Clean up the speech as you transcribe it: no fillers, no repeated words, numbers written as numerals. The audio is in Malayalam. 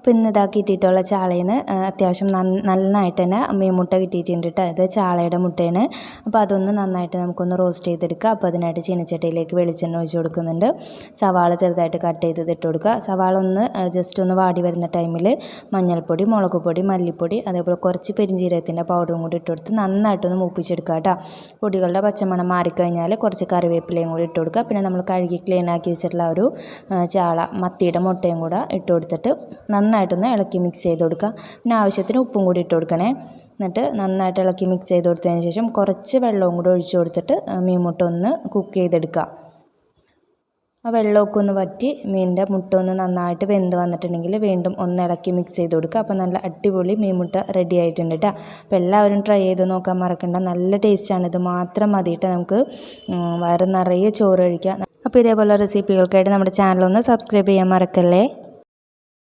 അപ്പോൾ ഇന്ന് ഇതാ കിട്ടിയിട്ടുള്ള ചാളയിൽ നിന്ന് അത്യാവശ്യം നന്നായിട്ട് തന്നെ മീൻമുട്ട കിട്ടിയിട്ടുണ്ട് കേട്ടോ. ഇത് ചാളയുടെ മുട്ടയാണ്. അപ്പോൾ അതൊന്ന് നന്നായിട്ട് നമുക്കൊന്ന് റോസ്റ്റ് ചെയ്തെടുക്കുക. അപ്പോൾ അതിനായിട്ട് ചീനച്ചട്ടിയിലേക്ക് വെളിച്ചെണ്ണ ഒഴിച്ച് കൊടുക്കുന്നുണ്ട്. സവാള ചെറുതായിട്ട് കട്ട് ചെയ്തത് ഇട്ട് കൊടുക്കുക. സവാള ഒന്ന് ജസ്റ്റ് ഒന്ന് വാടി വരുന്ന ടൈമിൽ മഞ്ഞൾപ്പൊടി, മുളക് പൊടി, മല്ലിപ്പൊടി, അതേപോലെ കുറച്ച് പെരിഞ്ജീരകത്തിൻ്റെ പൗഡറും കൂടി ഇട്ട് കൊടുത്ത് നന്നായിട്ടൊന്ന് മൂപ്പിച്ചെടുക്കുക കേട്ടോ. പൊടികളുടെ പച്ചമണം മാറിക്കഴിഞ്ഞാൽ കുറച്ച് കറിവേപ്പിലയും കൂടി ഇട്ട് കൊടുക്കുക. പിന്നെ നമ്മൾ കഴുകി ക്ലീൻ ആക്കി വെച്ചിട്ടുള്ള ഒരു ചാള മത്തിയുടെ മുട്ടയും കൂടെ ഇട്ട് കൊടുത്തിട്ട് നന്നായിട്ടൊന്ന് ഇളക്കി മിക്സ് ചെയ്ത് കൊടുക്കുക. പിന്നെ ആവശ്യത്തിന് ഉപ്പും കൂടി ഇട്ട് കൊടുക്കണേ. എന്നിട്ട് നന്നായിട്ട് ഇളക്കി മിക്സ് ചെയ്ത് കൊടുത്തതിന് ശേഷം കുറച്ച് വെള്ളവും കൂടി ഒഴിച്ച് കൊടുത്തിട്ട് മീൻമുട്ട ഒന്ന് കുക്ക് ചെയ്തെടുക്കുക. ആ വെള്ളമൊക്കെ ഒന്ന് വറ്റി മീനിൻ്റെ മുട്ട ഒന്ന് നന്നായിട്ട് വെന്ത് വന്നിട്ടുണ്ടെങ്കിൽ വീണ്ടും ഒന്ന് ഇളക്കി മിക്സ് ചെയ്ത് കൊടുക്കുക. അപ്പോൾ നല്ല അടിപൊളി മീൻമുട്ട റെഡി ആയിട്ടുണ്ട് കേട്ടോ. അപ്പോൾ എല്ലാവരും ട്രൈ ചെയ്ത് നോക്കാൻ മറക്കണ്ട. നല്ല ടേസ്റ്റാണ്. ഇത് മാത്രം മതിയിട്ട് നമുക്ക് വയറ് നിറയെ ചോറ് കഴിക്കാം. അപ്പോൾ ഇതേപോലെ റെസിപ്പികൾക്കായിട്ട് നമ്മുടെ ചാനലൊന്ന് സബ്സ്ക്രൈബ് ചെയ്യാൻ മറക്കല്ലേ.